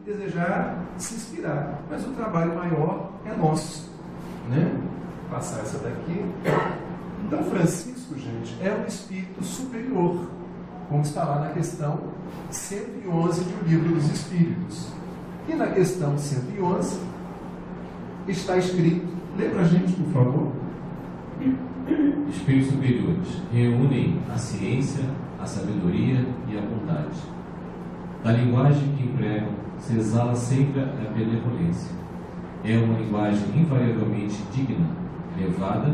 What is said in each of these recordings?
desejar se inspirar. Mas o trabalho maior é nosso, né? Vou passar essa daqui. Então, Francisco, gente, é um espírito superior, como está lá na questão 111 do Livro dos Espíritos. E na questão 111 está escrito, lê para a gente, por favor. Espíritos superiores reúnem a ciência, a sabedoria e a bondade. Da linguagem que empregam se exala sempre a benevolência. É uma linguagem invariavelmente digna, elevada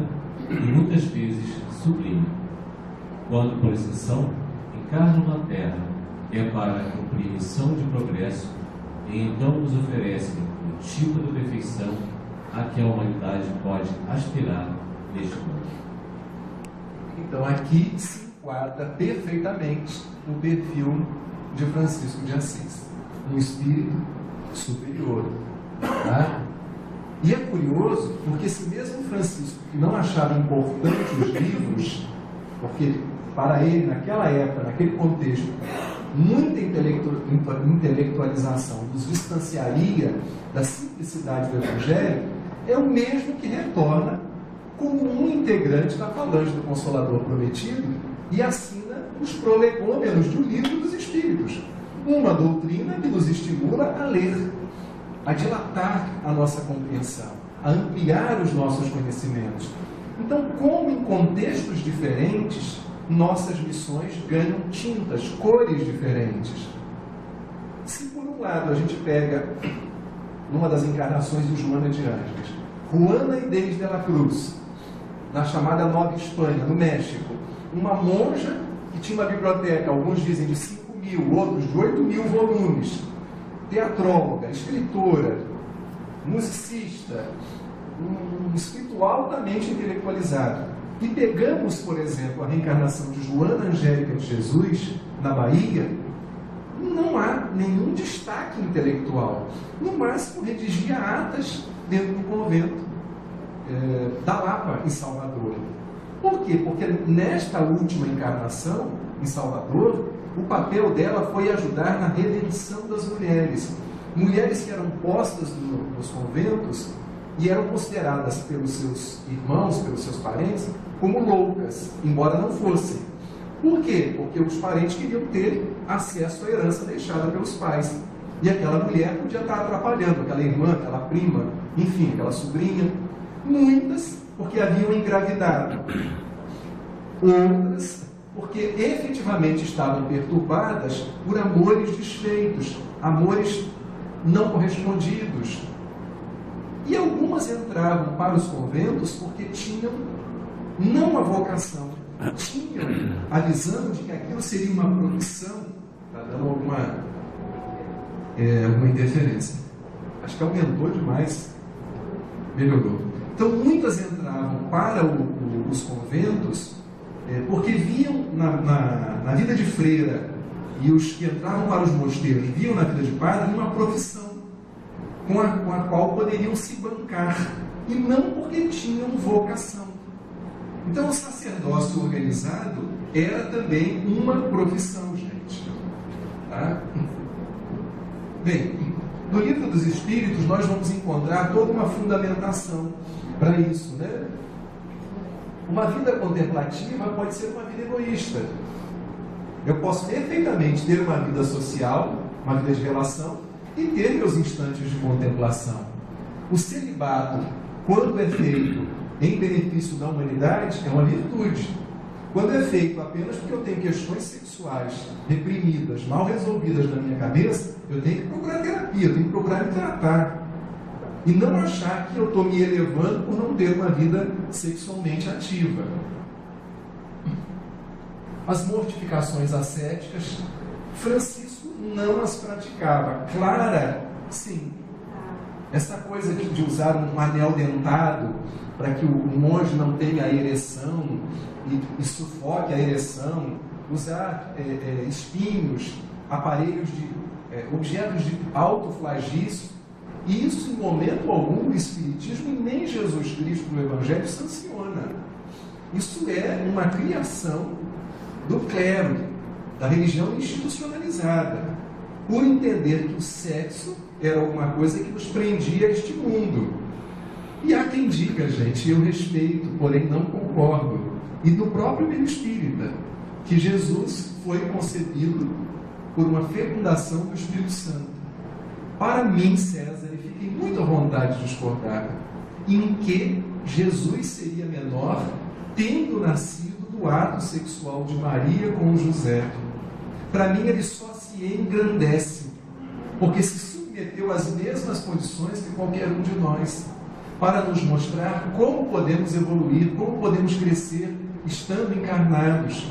e muitas vezes sublime. Quando, por exceção, encarnam na Terra, é para cumprir missão de progresso e então nos oferecem o tipo de perfeição a que a humanidade pode aspirar neste mundo. Então aqui se enquadra perfeitamente o perfil de Francisco de Assis, um espírito superior. Tá? E é curioso, porque se mesmo Francisco não achava importante os livros, porque para ele, naquela época, naquele contexto, muita intelectualização nos distanciaria da simplicidade do Evangelho, é o mesmo que retorna como um integrante da falange do Consolador Prometido e assina os prolegômenos do Livro dos Espíritos. Uma doutrina que nos estimula a ler, a dilatar a nossa compreensão, a ampliar os nossos conhecimentos. Então, como em contextos diferentes, nossas missões ganham tintas, cores diferentes. Se por um lado a gente pega numa das encarnações de Joana de Ângeles, Juana Inês de la Cruz, na chamada Nova Espanha, no México, uma monja que tinha uma biblioteca, alguns dizem de 5.000, outros de 8.000 volumes, teatróloga, escritora, musicista, um espírito altamente intelectualizado. E pegamos, por exemplo, a reencarnação de Joana Angélica de Jesus, na Bahia, não há nenhum destaque intelectual. No máximo, redigia atas dentro do convento da Lapa, em Salvador. Por quê? Porque nesta última encarnação, em Salvador, o papel dela foi ajudar na redenção das mulheres. Mulheres que eram postas nos conventos e eram consideradas pelos seus irmãos, pelos seus parentes, como loucas, embora não fossem. Por quê? Porque os parentes queriam ter acesso à herança deixada pelos pais. E aquela mulher podia estar atrapalhando, aquela irmã, aquela prima, enfim, aquela sobrinha. Muitas porque haviam engravidado. Outras porque efetivamente estavam perturbadas por amores desfeitos, amores não correspondidos. E algumas entravam para os conventos porque tinham não a vocação, tinham a visão de que aquilo seria uma profissão. Está dando alguma interferência. Acho que aumentou demais. Melhorou. Então muitas entravam para os conventos porque viam na vida de freira, e os que entravam para os mosteiros viam na vida de padre uma profissão com a qual poderiam se bancar, e não porque tinham vocação. Então o sacerdócio organizado era também uma profissão, gente. Tá? Bem, no Livro dos Espíritos nós vamos encontrar toda uma fundamentação para isso, né? Uma vida contemplativa pode ser uma vida egoísta. Eu posso perfeitamente ter uma vida social, uma vida de relação, e ter meus instantes de contemplação. O celibato, quando é feito em benefício da humanidade, é uma virtude. Quando é feito apenas porque eu tenho questões sexuais reprimidas, mal resolvidas na minha cabeça, eu tenho que procurar terapia, eu tenho que procurar me tratar. E não achar que eu estou me elevando por não ter uma vida sexualmente ativa. As mortificações ascéticas, Francisco não as praticava. Clara, sim. Essa coisa de usar um anel dentado para que o monge não tenha a ereção e sufoque a ereção, usar espinhos, aparelhos objetos de autoflagício, e isso em momento algum o Espiritismo e nem Jesus Cristo no Evangelho sanciona. Isso é uma criação do clero, da religião institucionalizada. por entender que o sexo era alguma coisa que nos prendia a este mundo. E há quem diga, gente, eu respeito, porém não concordo, e do próprio meio espírita, que Jesus foi concebido por uma fecundação do Espírito Santo. Para mim, César, e fiquei muito à vontade de discordar, em que Jesus seria menor, tendo nascido do ato sexual de Maria com José. Para mim, ele só se engrandece, porque se submeteu às mesmas condições que qualquer um de nós, para nos mostrar como podemos evoluir, como podemos crescer, estando encarnados.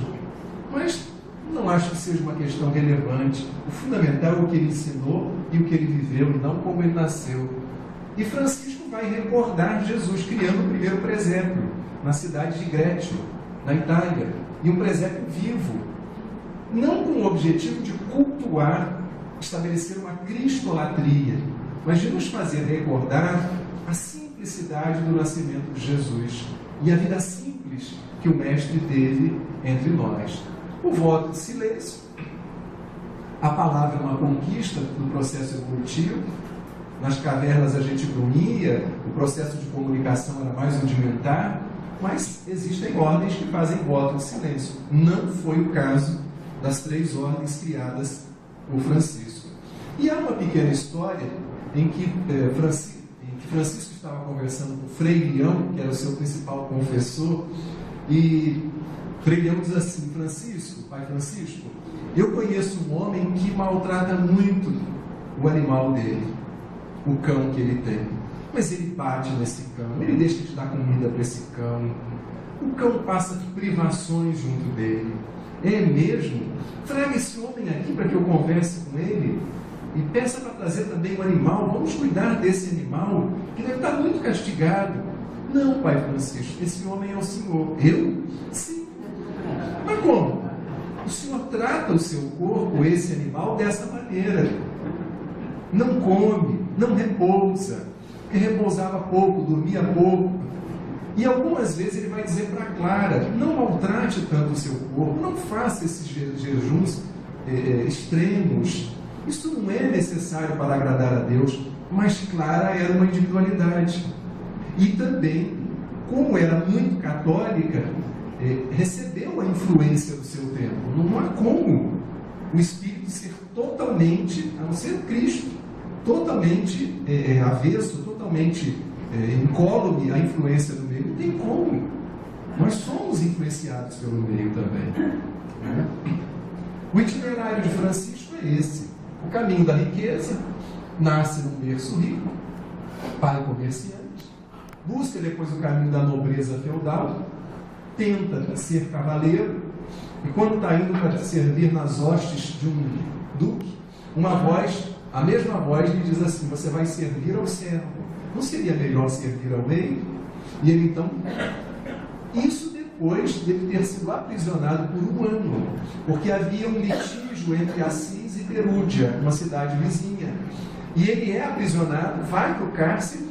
Mas não acho que seja uma questão relevante. O fundamental é o que ele ensinou e o que ele viveu, e não como ele nasceu. E Francisco vai recordar Jesus criando o primeiro presépio na cidade de Grécio, na Itália, e um presépio vivo, não com o objetivo de cultuar, estabelecer uma cristolatria, mas de nos fazer recordar a simplicidade do nascimento de Jesus e a vida simples que o Mestre teve entre nós. O voto de silêncio, a palavra é uma conquista do processo evolutivo. Nas cavernas a gente grunhia, o processo de comunicação era mais rudimentar, mas existem ordens que fazem voto de silêncio. Não foi o caso das 3 ordens criadas por Francisco. E há uma pequena história em que Francisco estava conversando com Frei Leão, que era o seu principal confessor, e Frei Leão diz assim: Francisco, pai Francisco, eu conheço um homem que maltrata muito o animal dele, o cão que ele tem. Mas ele bate nesse cão, ele deixa de dar comida para esse cão, o cão passa privações junto dele. É mesmo? Traga esse homem aqui para que eu converse com ele e peça para trazer também um animal. Vamos cuidar desse animal que deve estar muito castigado. Não, pai Francisco, esse homem é o senhor. Eu? Sim. Mas como? O senhor trata o seu corpo, esse animal, dessa maneira. Não come, não repousa, porque repousava pouco, dormia pouco. E algumas vezes ele vai dizer para Clara: não maltrate tanto o seu corpo, não faça esses jejuns extremos. Isso não é necessário para agradar a Deus. Mas Clara era uma individualidade. E também, como era muito católica, recebeu a influência do seu tempo. Não há como o espírito ser totalmente, a não ser Cristo, totalmente avesso, totalmente incólume à influência do meio. Não tem como. Nós somos influenciados pelo meio também. Né? O itinerário de Francisco é esse: o caminho da riqueza, nasce num berço rico, pai comerciante, busca depois o caminho da nobreza feudal, tenta ser cavaleiro, e quando está indo para servir nas hostes de um duque, uma voz, a mesma voz, lhe diz assim: você vai servir ao servo. Não seria melhor servir ao rei? E ele então, isso depois dele ter sido aprisionado por 1 ano, porque havia um litígio entre Assis e Perúdia, uma cidade vizinha. E ele é aprisionado, vai para o cárcere,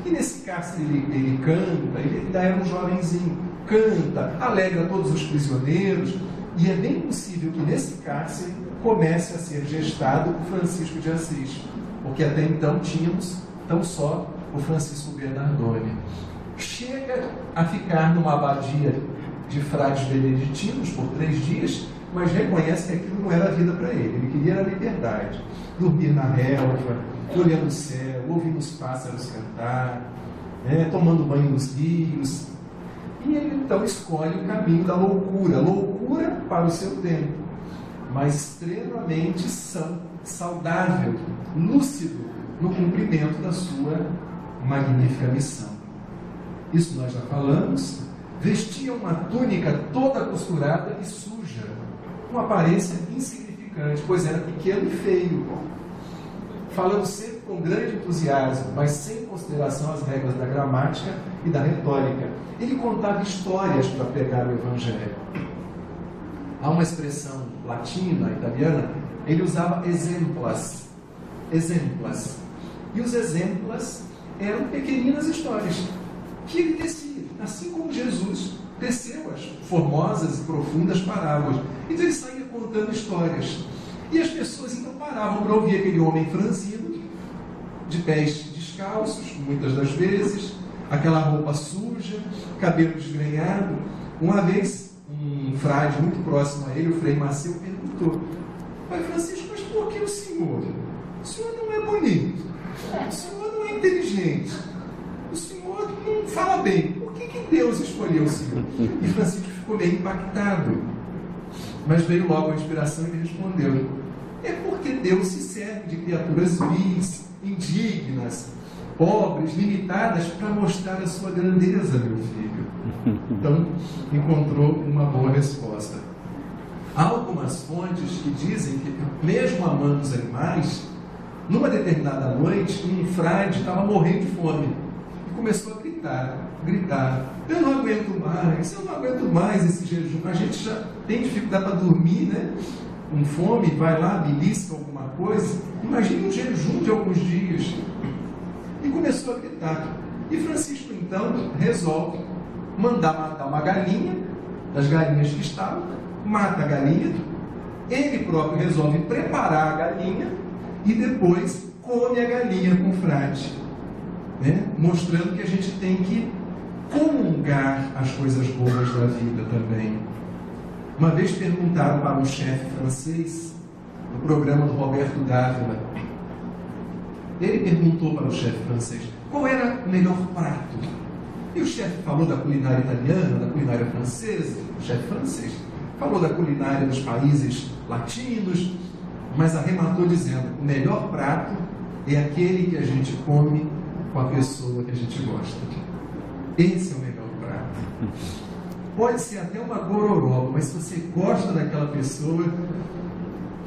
e nesse cárcere ele canta, ele ainda era um jovenzinho, canta, alegra todos os prisioneiros, e é bem possível que nesse cárcere comece a ser gestado o Francisco de Assis, porque até então tínhamos tão só o Francisco Bernardone. Chega a ficar numa abadia de frades beneditinos por 3 dias, mas reconhece que aquilo não era vida para ele. Ele queria a liberdade, dormir na relva, olhando o céu, ouvindo os pássaros cantar, tomando banho nos rios. E ele então escolhe o caminho da loucura para o seu tempo, mas extremamente saudável, lúcido no cumprimento da sua magnífica missão. Isso nós já falamos. Vestia uma túnica toda costurada e suja, uma aparência insignificante, pois era pequeno e feio, falando sempre com grande entusiasmo, mas sem consideração às regras da gramática e da retórica. Ele contava histórias para pregar o Evangelho. Há uma expressão latina, italiana, ele usava exemplas. E os exemplas eram pequeninas histórias que ele tecia, assim como Jesus teceu as formosas e profundas parábolas. Então ele saía contando histórias. E as pessoas então paravam para ouvir aquele homem franzino, de pés descalços, muitas das vezes, aquela roupa suja, cabelo desgrenhado. Uma vez, um frade muito próximo a ele, o Frei Maceu, perguntou: Pai Francisco, mas por que o senhor? O senhor não é bonito, o senhor não é inteligente, o senhor não fala bem, por que Deus escolheu o senhor? E Francisco ficou meio impactado, mas veio logo a inspiração e ele respondeu: é porque Deus se serve de criaturas vis, indignas, pobres, limitadas, para mostrar a sua grandeza, meu filho. Então, encontrou uma boa resposta. Há algumas fontes que dizem que, mesmo amando os animais, numa determinada noite, um frade estava morrendo de fome e começou a gritar: eu não aguento mais esse jejum. A gente já tem dificuldade para dormir, né? Com fome, vai lá, belisca alguma coisa. Imagine um jejum de alguns dias. E começou a gritar. E Francisco, então, resolve mandar matar uma galinha, das galinhas que estavam, mata a galinha, ele próprio resolve preparar a galinha e depois come a galinha com o frade, né? Mostrando que a gente tem que comungar as coisas boas da vida também. Uma vez perguntaram para um chefe francês, no programa do Roberto Dávila, ele perguntou para o chefe francês qual era o melhor prato. E o chefe falou da culinária italiana, da culinária francesa, o chefe francês falou da culinária dos países latinos, mas arrematou dizendo: o melhor prato é aquele que a gente come com a pessoa que a gente gosta. Esse é o melhor prato. Pode ser até uma gororoba, mas se você gosta daquela pessoa,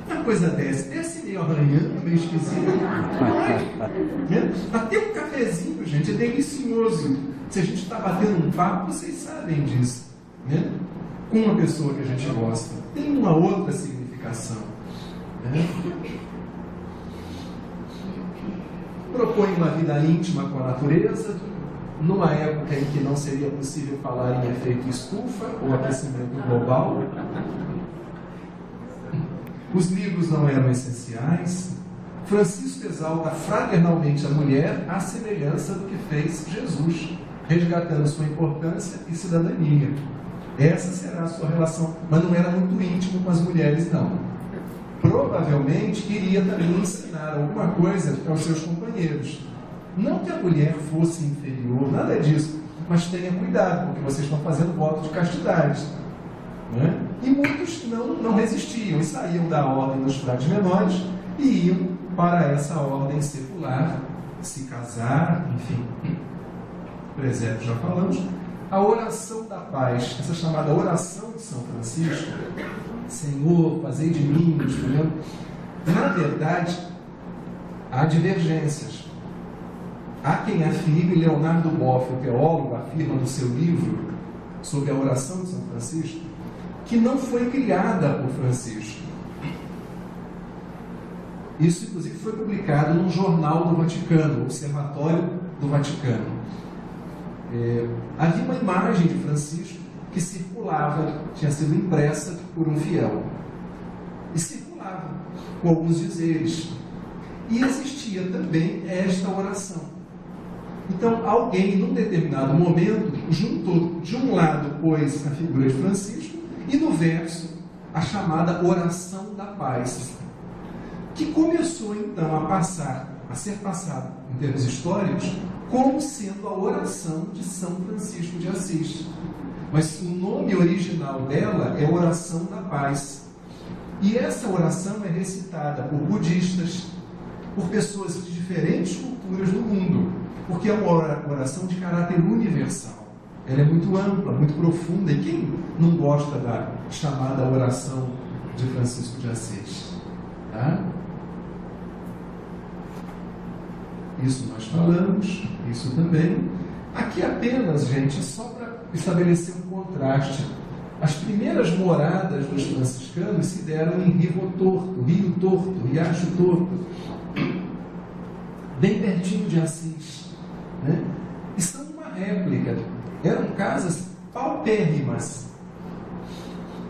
uma coisa desce meio arranhando, meio esquisito. Até um cafezinho, gente, é delicioso. Se a gente está batendo um papo, vocês sabem disso, né? Com uma pessoa que a gente gosta, tem uma outra significação, né? Propõe uma vida íntima com a natureza, numa época em que não seria possível falar em efeito estufa ou aquecimento global. Os livros não eram essenciais. Francisco exalta fraternalmente a mulher à semelhança do que fez Jesus, resgatando sua importância e cidadania. Essa será a sua relação, mas não era muito íntimo com as mulheres, não. Provavelmente queria também ensinar alguma coisa aos seus companheiros. Não que a mulher fosse inferior, nada disso, mas tenha cuidado, porque vocês estão fazendo voto de castidade, né? E muitos não resistiam e saíam da ordem dos frades menores e iam para essa ordem secular, se casar, enfim. Presépio já falamos. A oração da paz, essa chamada oração de São Francisco, Senhor, fazei de mim um instrumento. Na verdade, há divergências. Há quem afirme, Leonardo Boff, o teólogo, afirma no seu livro sobre a oração de São Francisco, que não foi criada por Francisco. Isso, inclusive, foi publicado num jornal do Vaticano, o Observatório do Vaticano. Havia uma imagem de Francisco que circulava, tinha sido impressa por um fiel. E circulava, com alguns dizeres. E existia também esta oração. Então, alguém, num determinado momento, juntou, de um lado, pôs a figura de Francisco, e no verso, a chamada oração da paz, que começou, então, a ser passada, em termos históricos, como sendo a oração de São Francisco de Assis. Mas o nome original dela é Oração da Paz. E essa oração é recitada por budistas, por pessoas de diferentes culturas do mundo, porque é uma oração de caráter universal. Ela é muito ampla, muito profunda. E quem não gosta da chamada oração de Francisco de Assis? Tá? Isso nós falamos, isso também. Aqui apenas, gente, só para estabelecer um contraste. As primeiras moradas dos franciscanos se deram em Rio Torto, Riacho Torto, bem pertinho de Assis, né? E são uma réplica. Eram casas paupérrimas.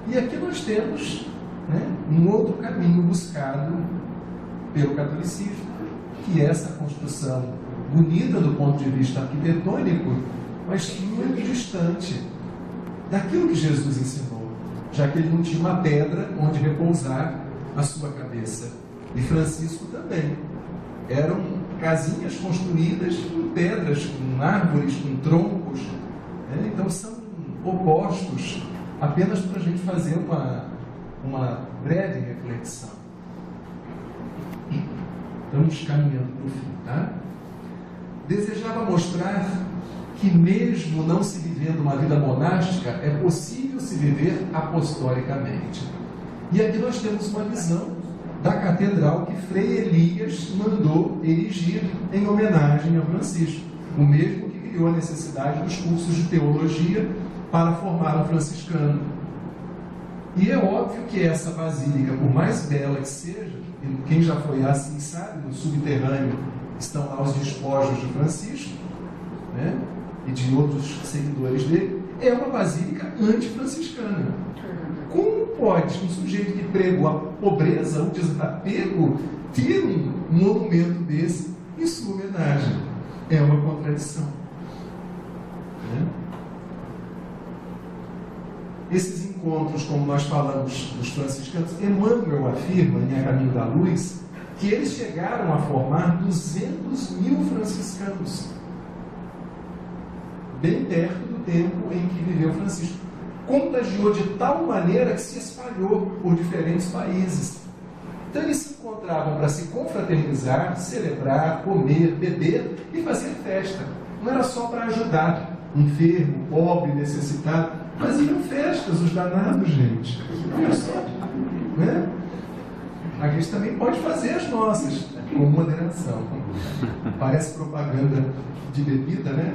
E aqui nós temos né, um outro caminho buscado pelo catolicismo, que é essa construção bonita do ponto de vista arquitetônico, mas muito distante daquilo que Jesus ensinou, já que ele não tinha uma pedra onde repousar a sua cabeça. E Francisco também. Eram casinhas construídas com pedras, com árvores, com troncos. Né? Então são opostos, apenas para a gente fazer uma breve reflexão. Estamos caminhando para o fim, tá? Desejava mostrar que mesmo não se vivendo uma vida monástica, é possível se viver apostolicamente. E aqui nós temos uma visão da catedral que Frei Elias mandou erigir em homenagem a Francisco, o mesmo que criou a necessidade dos cursos de teologia para formar um franciscano. E é óbvio que essa basílica, por mais bela que seja, e quem já foi lá assim sabe, no subterrâneo estão lá os despojos de Francisco, né, e de outros seguidores dele, é uma basílica antifranciscana. Como pode um sujeito que pregou a pobreza, o desapego, ter um monumento desse em sua homenagem? É uma contradição. Né? Esses encontros, como nós falamos dos franciscanos, Emmanuel afirma em A Caminho da Luz que eles chegaram a formar 200.000 franciscanos, bem perto do tempo em que viveu Francisco. Contagiou de tal maneira que se espalhou por diferentes países. Então eles se encontravam para se confraternizar, celebrar, comer, beber e fazer festa. Não era só para ajudar enfermo, pobre, necessitado. Faziam festas, os danados, gente. Olha só, né? A gente também pode fazer as nossas, com moderação. Parece propaganda de bebida, né?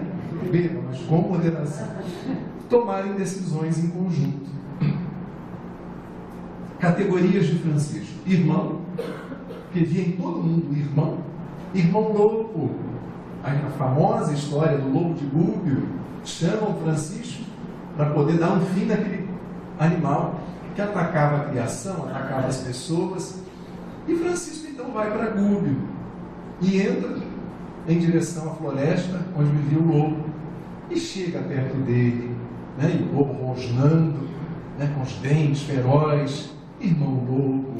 Beba, mas com moderação. Tomarem decisões em conjunto. Categorias de Francisco. Irmão, que via em todo mundo irmão. Irmão lobo. A famosa história do lobo de Gúbio. Chamam Francisco para poder dar um fim naquele animal que atacava a criação, atacava as pessoas. E Francisco então vai para Gúbio e entra em direção à floresta onde vivia o lobo. E chega perto dele, né, e o lobo rosnando, né, com os dentes ferozes. Irmão lobo,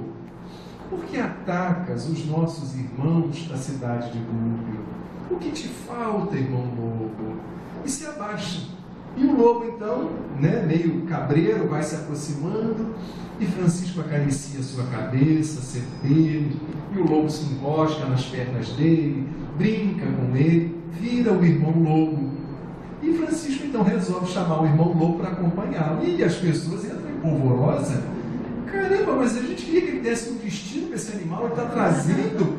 por que atacas os nossos irmãos da cidade de Gúbio? O que te falta, irmão lobo? E se abaixa. E o lobo então, né, meio cabreiro, vai se aproximando, e Francisco acaricia sua cabeça, serpele, e o lobo se enrosca nas pernas dele, brinca com ele, vira o irmão lobo. E Francisco então resolve chamar o irmão lobo para acompanhá-lo. E as pessoas entram em polvorosa. Caramba, mas a gente queria que ele desse um destino para esse animal, ele está trazendo.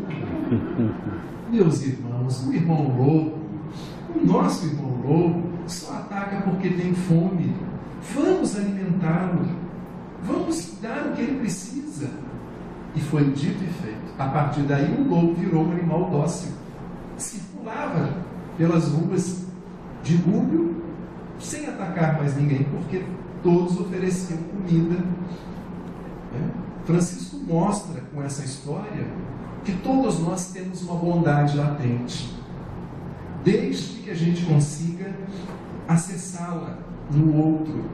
Meus irmãos, o irmão lobo, o nosso irmão lobo, só ataca porque tem fome. Vamos alimentá-lo. Vamos dar o que ele precisa. E foi dito e feito. A partir daí o lobo virou um animal dócil. Circulava pelas ruas de Gúbio sem atacar mais ninguém, porque todos ofereciam comida. Francisco mostra com essa história que todos nós temos uma bondade latente, desde que a gente consiga acessá-la no outro.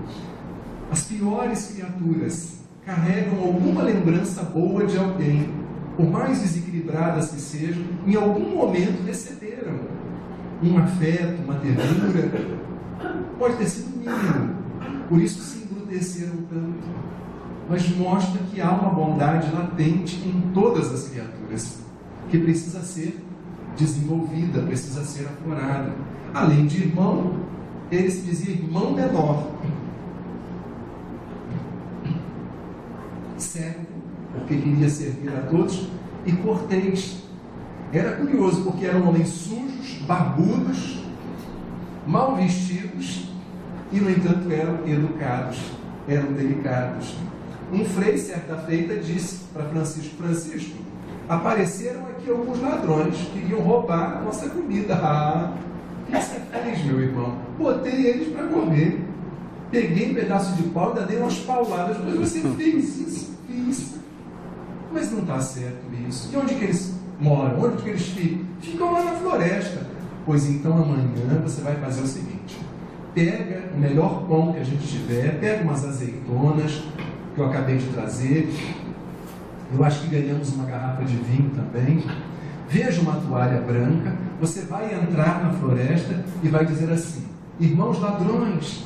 As piores criaturas carregam alguma lembrança boa de alguém, por mais desequilibradas que sejam, em algum momento receberam um afeto, uma ternura, pode ter sido mínimo, por isso se embruteceram tanto, mas mostra que há uma bondade latente em todas as criaturas, que precisa ser desenvolvida, precisa ser aflorada. Além de irmão, ele se dizia irmão menor, servo, porque queria servir a todos, e cortês. Era curioso, porque eram homens sujos, barbudos, mal vestidos, e no entanto eram educados, eram delicados. Um frei, certa feita, disse para Francisco: Francisco, apareceram aqui alguns ladrões, queriam roubar a nossa comida. Ah, o que você fez, meu irmão? Botei eles para comer. Peguei um pedaço de pau e dei umas pauladas. Mas você fez isso? difícil. Mas não está certo isso. E onde que eles moram? Onde que eles ficam? Ficam lá na floresta. Pois então amanhã você vai fazer o seguinte: pega o melhor pão que a gente tiver, pega umas azeitonas que eu acabei de trazer. Eu acho que ganhamos uma garrafa de vinho também. Veja uma toalha branca. Você vai entrar na floresta e vai dizer assim: irmãos ladrões,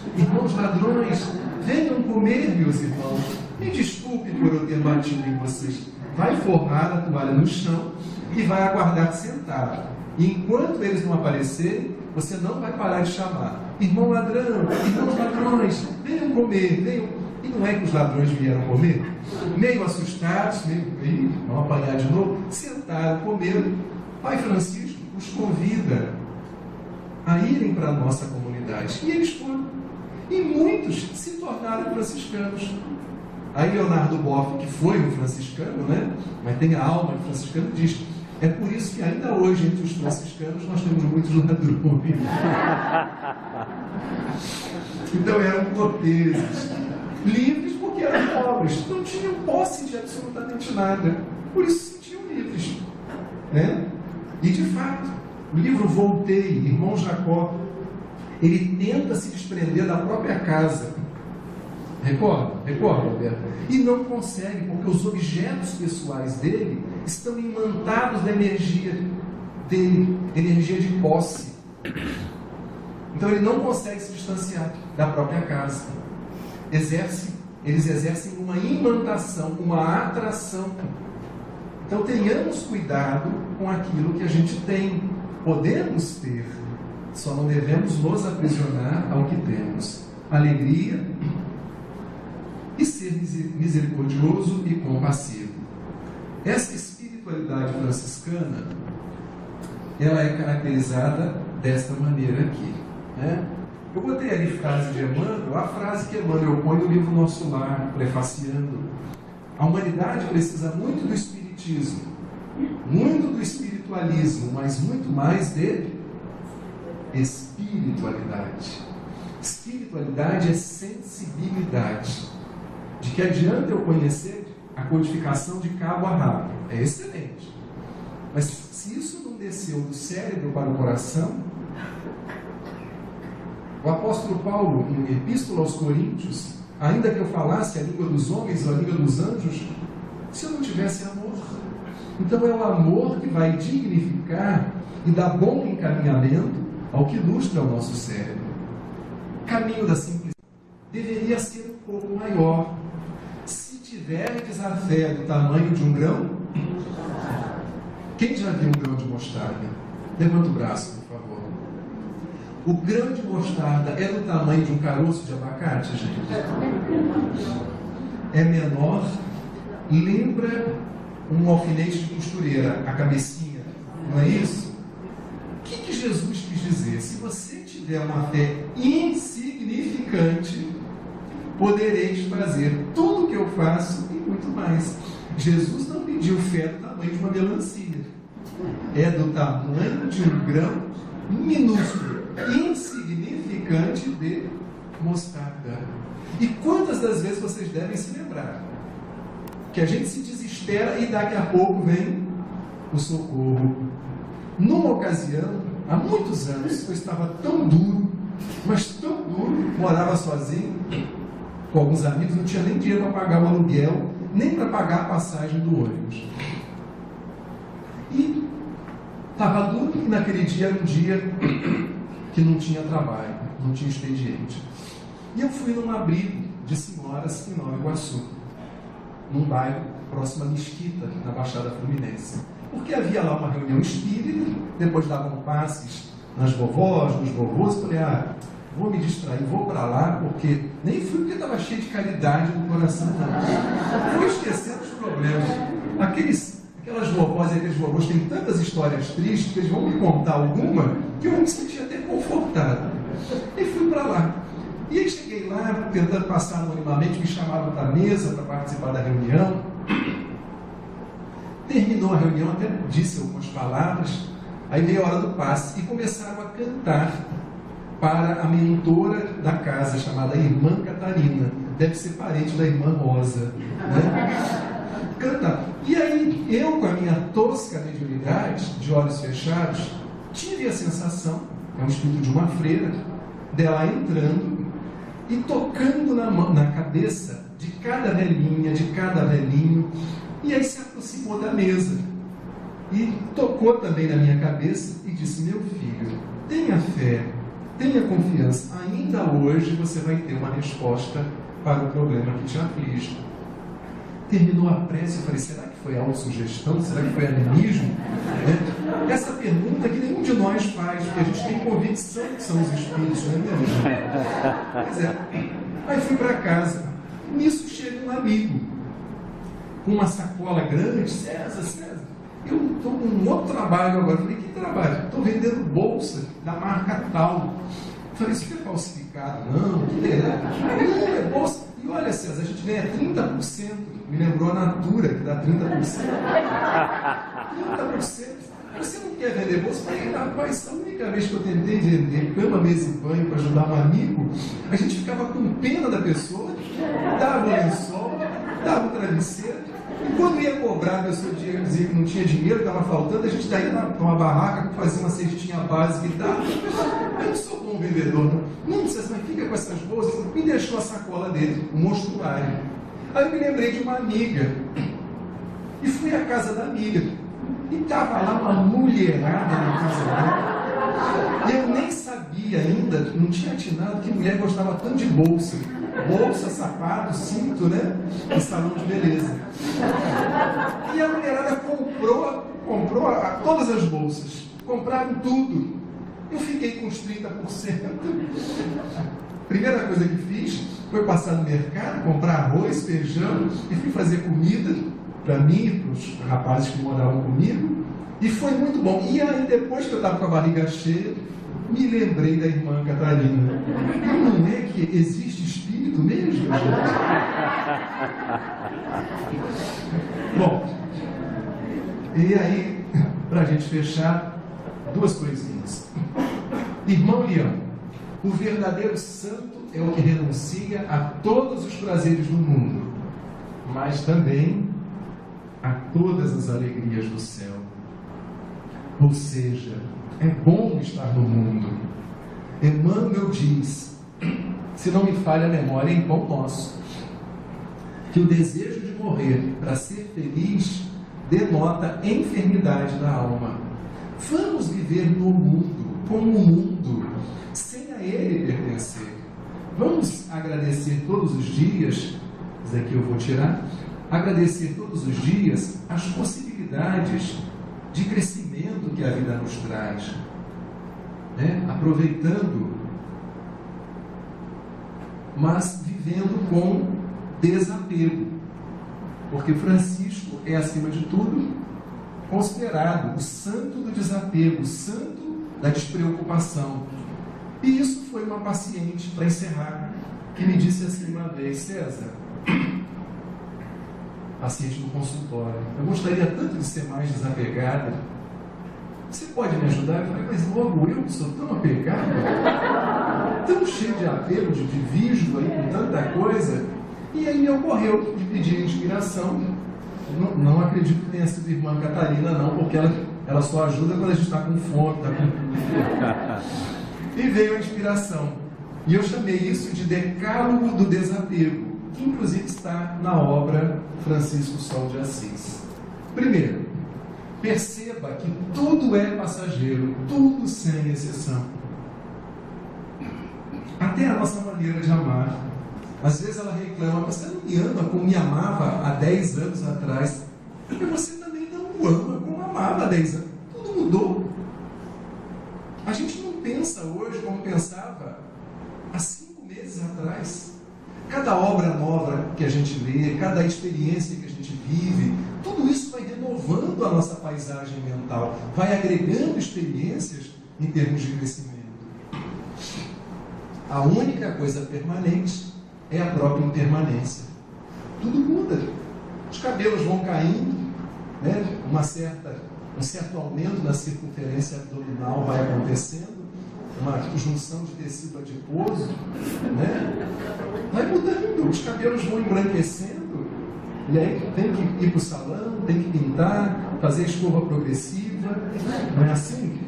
venham comer, meus irmãos. Me desculpe por eu ter batido em vocês. Vai forrar a toalha no chão e vai aguardar sentado. E enquanto eles não aparecerem, você não vai parar de chamar: irmão ladrão, irmãos ladrões, venham comer, venham. E não é que os ladrões vieram comer? Meio assustados, vão apanhar de novo, sentaram, comeram. Pai Francisco os convida a irem para a nossa comunidade. E eles foram. E muitos se tornaram franciscanos. Aí Leonardo Boff, que foi um franciscano, né? Mas tem a alma de franciscano, diz: é por isso que ainda hoje, entre os franciscanos, nós temos muitos ladrões. Então eram corteses, livres porque eram pobres, não tinham posse de absolutamente nada, por isso se sentiam livres, né? E de fato, o livro Voltei, Irmão Jacó, ele tenta se desprender da própria casa. Recorda, Alberto? E não consegue, porque os objetos pessoais dele estão imantados da energia dele, energia de posse. Então ele não consegue se distanciar da própria casa. Eles exercem uma imantação, uma atração. Então tenhamos cuidado com aquilo que a gente tem. Podemos ter, só não devemos nos aprisionar ao que temos. Alegria e ser misericordioso e compassivo. Essa espiritualidade franciscana, ela é caracterizada desta maneira aqui, né? Eu botei ali frase de Emmanuel, a frase que Emmanuel põe no livro Nosso Lar, prefaciando: a humanidade precisa muito do espiritismo, muito do espiritualismo, mas muito mais de espiritualidade. Espiritualidade é sensibilidade. De que adianta eu conhecer a codificação de cabo a rabo? É excelente. Mas se isso não desceu do cérebro para o coração, o apóstolo Paulo, em Epístola aos Coríntios, ainda que eu falasse a língua dos homens ou a língua dos anjos, se eu não tivesse amor. Então é o amor que vai dignificar e dar bom encaminhamento ao que ilustra o nosso cérebro. O caminho da simplicidade deveria ser um pouco maior. Se tiverdes a fé do tamanho de um grão, quem já viu um grão de mostarda? Levanta o braço, por favor. O grão de mostarda é do tamanho de um caroço de abacate, gente? É menor, lembra um alfinete de costureira, a cabecinha, não é isso? O que Jesus quis dizer? Se você tiver uma fé insignificante, podereis fazer tudo o que eu faço e muito mais. Jesus não pediu fé do tamanho de uma melancia. É do tamanho de um grão minúsculo, insignificante de mostarda. E quantas das vezes vocês devem se lembrar que a gente se desespera e daqui a pouco vem o socorro. Numa ocasião, há muitos anos, eu estava tão duro, mas tão duro, morava sozinho, com alguns amigos, não tinha nem dinheiro para pagar o aluguel, nem para pagar a passagem do ônibus. E estava duro, e naquele dia era um dia que não tinha trabalho, não tinha expediente. E eu fui num abrigo de senhoras em Nova Iguaçu, num bairro próximo a Mesquita, na Baixada Fluminense. Porque havia lá uma reunião espírita, depois davam passes nas vovós, nos vovôs, falei: vou me distrair, vou para lá, porque nem fui porque estava cheio de caridade no coração, não. Fui esquecendo os problemas. Aquelas vovós e aqueles vovôs têm tantas histórias tristes que eles vão me contar alguma que eu me senti até confortado. E fui para lá. E aí cheguei lá, tentando passar anonimamente, me chamaram para a mesa para participar da reunião. Terminou a reunião, até disse algumas palavras, aí veio a hora do passe e começaram a cantar para a mentora da casa, chamada Irmã Catarina. deve ser parente da irmã Rosa, né? Canta. E aí, eu com a minha tosca mediunidade, de olhos fechados, tive a sensação, é um espírito de uma freira, dela entrando e tocando na cabeça de cada velhinha, de cada velhinho, e aí se aproximou da mesa e tocou também na minha cabeça e disse: meu filho, tenha fé, tenha confiança, ainda hoje você vai ter uma resposta para o problema que te aflige. Terminou a prece, eu falei: será que foi autossugestão? Será que foi animismo? Essa pergunta que nenhum de nós faz, porque a gente tem convicção que são os espíritos, não é mesmo? Pois é. Aí fui para casa. Nisso chega um amigo com uma sacola grande. César, eu estou com um outro trabalho agora. Eu falei: que trabalho? Estou vendendo bolsa da marca tal. Eu falei: isso é falsificado? Não, que não, é bolsa. E olha, César, a gente ganha 30%. Me lembrou a Natura, que dá 30%. 30%. Você não quer vender bolsa? Eu falei: rapaz, a única vez que eu tentei vender cama, mesa e banho para ajudar um amigo, a gente ficava com pena da pessoa, dava um lençol, dava um travesseiro, e quando ia cobrar, a pessoa dizia que não tinha dinheiro, estava faltando, a gente daí numa barraca, fazia uma cestinha básica e tal. Eu não sou bom vendedor, não. Não, mas fica com essas bolsas. Me deixou a sacola dele, o monstruário. Aí eu me lembrei de uma amiga e fui à casa da amiga. E estava lá uma mulherada na casa dela. E eu nem sabia ainda, não tinha atinado que mulher gostava tanto de bolsa. Bolsa, sapato, cinto, né? E salão de beleza. E a mulherada comprou todas as bolsas. Compraram tudo. Eu fiquei com os 30%. Primeira coisa que fiz foi passar no mercado, comprar arroz, feijão, e fui fazer comida para mim e para os rapazes que moravam comigo, e foi muito bom. E aí, depois que eu estava com a barriga cheia, me lembrei da irmã Catarina. Não é que existe espírito mesmo, gente? Bom, e aí, para a gente fechar, duas coisinhas. Irmão Leão, o verdadeiro santo é o que renuncia a todos os prazeres do mundo, mas também a todas as alegrias do céu. Ou seja, é bom estar no mundo. Emmanuel diz, se não me falha a memória, em Pão Nosso, que o desejo de morrer para ser feliz denota enfermidade da alma. Vamos viver no mundo, como o mundo, sem a ele pertencer. Vamos agradecer todos os dias, isso aqui eu vou tirar, agradecer todos os dias as possibilidades de crescimento que a vida nos traz, né? Aproveitando, mas vivendo com desapego, porque Francisco é, acima de tudo, considerado o santo do desapego, o santo da despreocupação. E isso foi uma paciente, para encerrar, que me disse assim uma vez: César, paciente no consultório, eu gostaria tanto de ser mais desapegada, você pode me ajudar? Eu falei: mas logo eu que sou tão apegado, tão cheio de apego, de vício aí, com tanta coisa. E aí me ocorreu de pedir inspiração. Não acredito que tenha sido irmã Catarina, não, porque ela só ajuda quando a gente está com fome. E veio a inspiração. E eu chamei isso de Decálogo do Desapego, que inclusive está na obra Francisco Sol de Assis. Primeiro, perceba que tudo é passageiro, tudo sem exceção. Até a nossa maneira de amar. Às vezes ela reclama: você não me ama como me amava há 10 anos atrás. Porque você também não o ama como amava há 10 anos. Tudo mudou. A gente não pensa hoje como pensava há 5 meses atrás. Cada obra nova que a gente lê, cada experiência que a gente vive, tudo isso vai renovando a nossa paisagem mental, vai agregando experiências em termos de crescimento. A única coisa permanente é a própria impermanência. Tudo muda. Os cabelos vão caindo, né? Um certo aumento da circunferência abdominal vai acontecendo, uma junção de tecido adiposo, né? Vai mudando, os cabelos vão embranquecendo, e aí tem que ir para o salão, tem que pintar, fazer escova progressiva, não é assim?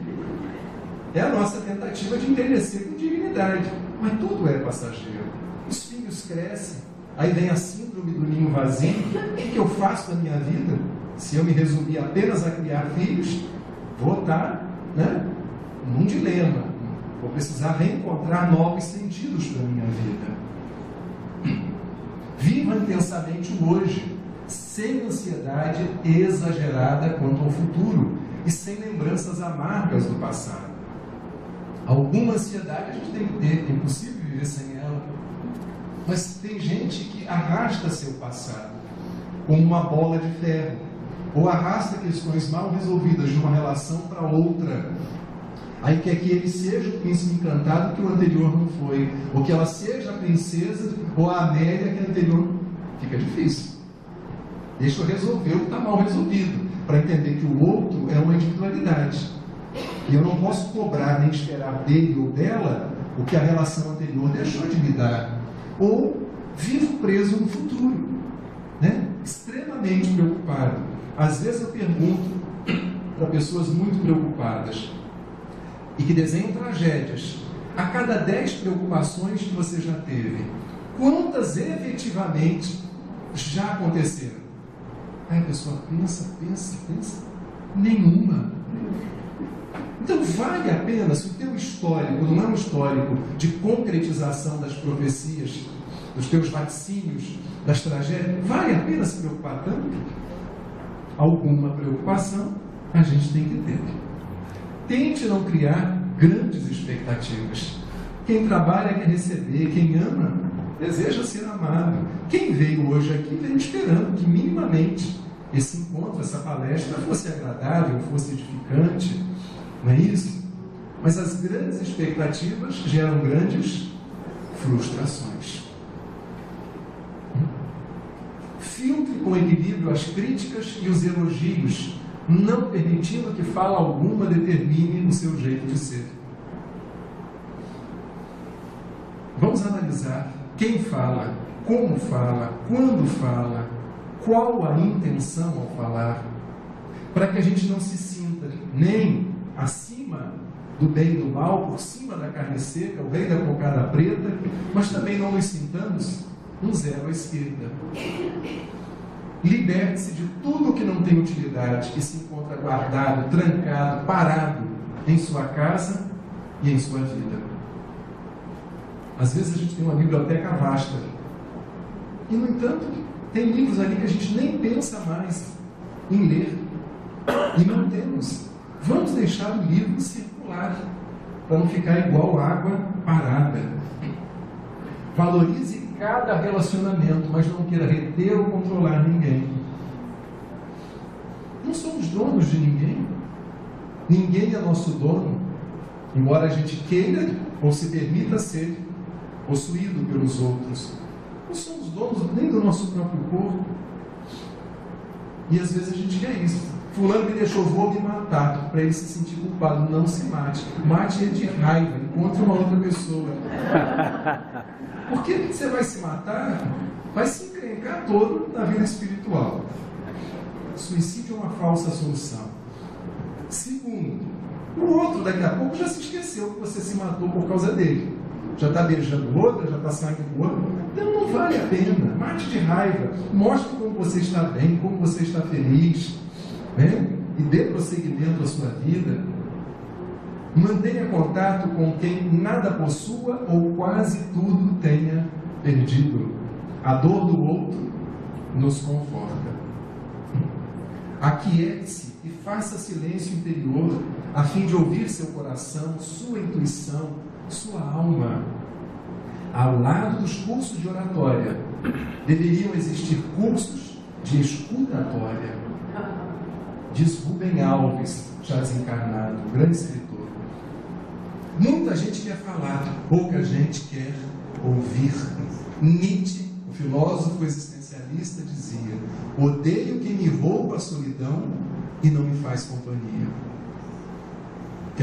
É a nossa tentativa de envelhecer com dignidade, mas tudo é passageiro. Os filhos crescem, aí vem a síndrome do ninho vazio. O que eu faço na minha vida? Se eu me resumir apenas a criar filhos, vou estar, né, num dilema. Vou precisar reencontrar novos sentidos para a minha vida. Viva intensamente o hoje, sem ansiedade exagerada quanto ao futuro e sem lembranças amargas do passado. Alguma ansiedade a gente tem que ter, é impossível viver sem ela. Mas tem gente que arrasta seu passado como uma bola de ferro, ou arrasta questões mal resolvidas de uma relação para outra. Aí quer que ele seja o príncipe encantado que o anterior não foi, ou que ela seja a princesa ou a Amélia que a anterior. Fica difícil. Deixa eu resolver o que está mal resolvido, para entender que o outro é uma individualidade. E eu não posso cobrar nem esperar dele ou dela o que a relação anterior deixou de me dar. Ou vivo preso no futuro, né? Extremamente preocupado. Às vezes eu pergunto para pessoas muito preocupadas e que desenham tragédias: a cada 10 preocupações que você já teve, quantas efetivamente já aconteceram? Aí a pessoa pensa, nenhuma. Então vale a pena, se o teu histórico não é um histórico de concretização das profecias, dos teus vaticínios, das tragédias, vale a pena se preocupar tanto? Alguma preocupação a gente tem que ter. Tente não criar grandes expectativas. Quem trabalha quer receber, quem ama deseja ser amado. Quem veio hoje aqui veio esperando que minimamente esse encontro, essa palestra fosse agradável, fosse edificante, não é isso? Mas as grandes expectativas geram grandes frustrações. Filtre com equilíbrio as críticas e os elogios, não permitindo que fala alguma determine o seu jeito de ser. Vamos analisar quem fala, como fala, quando fala, qual a intenção ao falar, para que a gente não se sinta nem acima do bem e do mal, por cima da carne seca, o rei da cocada preta, mas também não nos sintamos um zero à esquerda. Liberte-se de tudo que não tem utilidade, que se encontra guardado, trancado, parado em sua casa e em sua vida. Às vezes a gente tem uma biblioteca vasta e, no entanto, tem livros ali que a gente nem pensa mais em ler e não temos. Vamos deixar o livro circular para não ficar igual água parada. Valorize cada relacionamento, mas não queira reter ou controlar ninguém. Não somos donos de ninguém. Ninguém é nosso dono, embora a gente queira ou se permita ser possuído pelos outros. Não somos donos nem do nosso próprio corpo. E às vezes a gente quer isso. Fulano me deixou, vou me matar, para ele se sentir culpado. Não se mate. Mate ele de raiva, encontre uma outra pessoa. Porque você vai se matar, vai se encrencar todo na vida espiritual. Suicídio é uma falsa solução. Segundo, o outro daqui a pouco já se esqueceu que você se matou por causa dele. Já está beijando outra, já está saindo com outra. Então não vale a pena. Mate de raiva. Mostre como você está bem, como você está feliz, né? E dê prosseguimento à sua vida. Mantenha contato com quem nada possua ou quase tudo tenha perdido. A dor do outro nos conforta. Aquiete-se e faça silêncio interior, a fim de ouvir seu coração, sua intuição, sua alma. Ao lado dos cursos de oratória, deveriam existir cursos de escutatória. Diz Rubem Alves, já desencarnado, grande escritor. Muita gente quer falar, pouca gente quer ouvir. Nietzsche, o filósofo existencialista, dizia: odeio quem me rouba a solidão e não me faz companhia.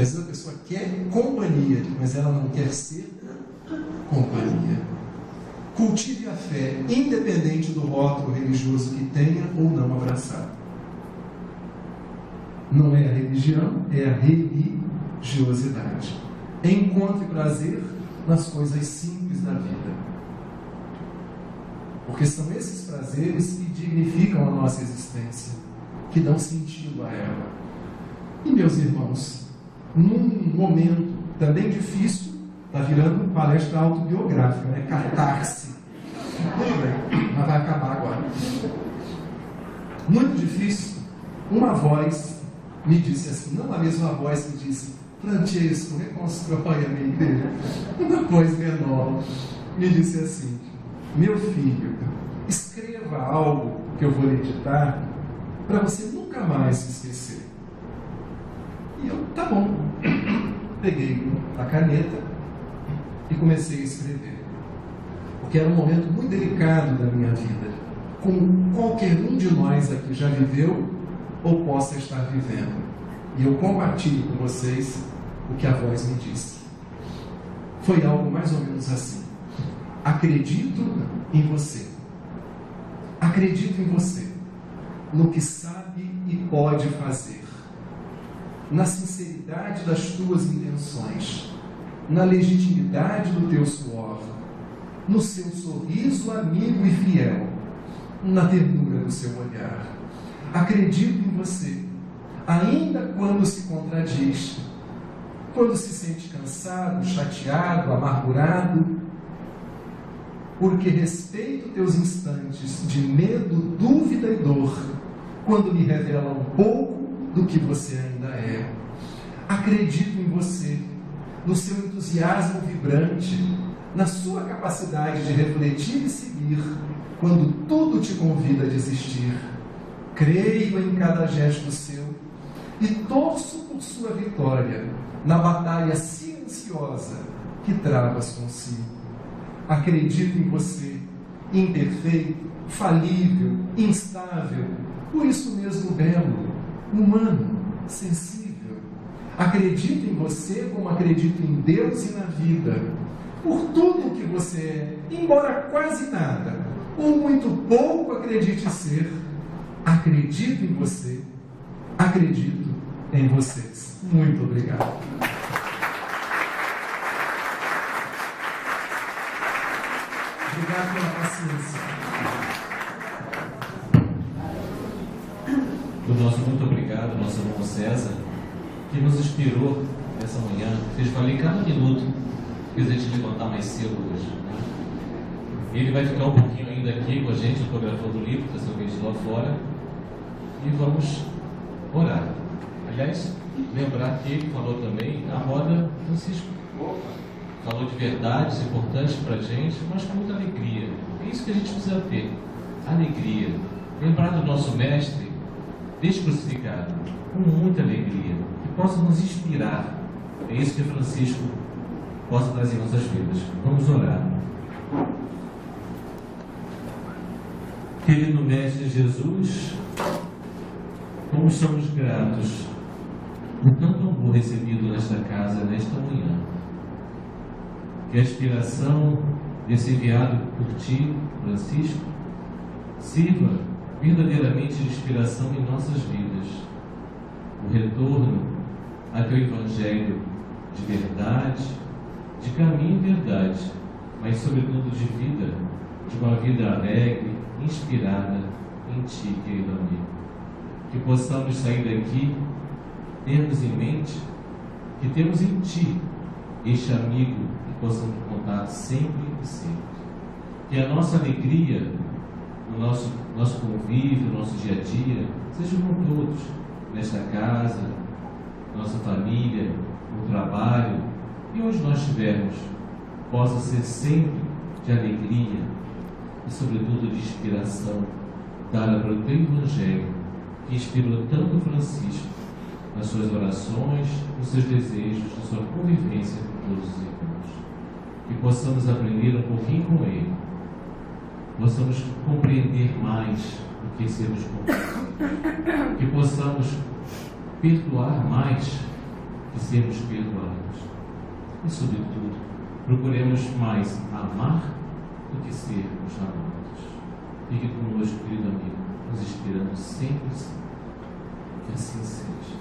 Porque às vezes a pessoa quer companhia, mas ela não quer ser companhia. Cultive a fé, independente do rótulo religioso que tenha ou não abraçado. Não é a religião, é a religiosidade. Encontre prazer nas coisas simples da vida. Porque são esses prazeres que dignificam a nossa existência, que dão sentido a ela. E, meus irmãos, num momento também difícil, está virando uma palestra autobiográfica, né? Catarse. Tudo bem, mas vai acabar agora. Muito difícil, uma voz me disse assim, não a mesma voz que disse, Francesco, reconstrói a minha igreja. Uma voz menor me disse assim, meu filho, escreva algo que eu vou lhe ditar para você nunca mais se esquecer. E eu, tá bom. Peguei a caneta e comecei a escrever. Porque era um momento muito delicado da minha vida, como qualquer um de nós aqui já viveu ou possa estar vivendo. E eu compartilho com vocês o que a voz me disse. Foi algo mais ou menos assim. Acredito em você. Acredito em você. No que sabe e pode fazer. Na sinceridade das tuas intenções. Na legitimidade do teu suor. No seu sorriso amigo e fiel. Na ternura do seu olhar. Acredito em você. Ainda quando se contradiz. Quando se sente cansado, chateado, amargurado. Porque respeito teus instantes de medo, dúvida e dor, quando me revela um pouco do que você ainda é. Acredito em você, no seu entusiasmo vibrante, na sua capacidade de refletir e seguir, quando tudo te convida a desistir. Creio em cada gesto seu e torço por sua vitória, na batalha silenciosa que travas consigo. Acredito em você, imperfeito, falível, instável, por isso mesmo belo, humano, sensível. Acredito em você como acredito em Deus e na vida, por tudo que você é, embora quase nada, ou muito pouco acredite ser. Acredito em você, acredito em vocês. Muito obrigado. Obrigado pela paciência. O nosso muito obrigado, nosso irmão César, que nos inspirou essa manhã, fez valer cada minuto, fez a gente levantar mais cedo hoje. Né? Ele vai ficar um pouquinho ainda aqui com a gente, fotografando o livro, dessa vez lá fora, e vamos orar. Aliás, lembrar que ele falou também a moda Francisco. Falou de verdades importantes para a gente, mas com muita alegria. É isso que a gente precisa ter, alegria. Lembrar do nosso mestre descrucificado, com muita alegria, que possa nos inspirar. É isso que Francisco possa trazer em nossas vidas. Vamos orar. Querido Mestre Jesus, como somos gratos por tanto amor recebido nesta casa, nesta manhã. Que a inspiração desse enviado por ti, Francisco, sirva verdadeiramente de inspiração em nossas vidas. O retorno a teu Evangelho de verdade, de caminho e verdade, mas sobretudo de vida, de uma vida alegre, inspirada em ti, querido amigo. Que possamos sair daqui, termos em mente que temos em ti este amigo que possamos contar sempre e sempre. Que a nossa alegria, o nosso convívio, o nosso dia a dia, seja com todos, nesta casa, nossa família, no trabalho e onde nós estivermos, possa ser sempre de alegria e, sobretudo, de inspiração, dada para o teu Evangelho, que inspirou tanto Francisco nas suas orações, nos seus desejos, na sua convivência com todos os irmãos. Que possamos aprender um pouquinho com ele, possamos compreender mais do que sermos compreendidos, que possamos perdoar mais de sermos perdoados. E, sobretudo, procuremos mais amar do que sermos amados. Fique conosco, querido amigo, nos esperando sempre assim. Que assim seja.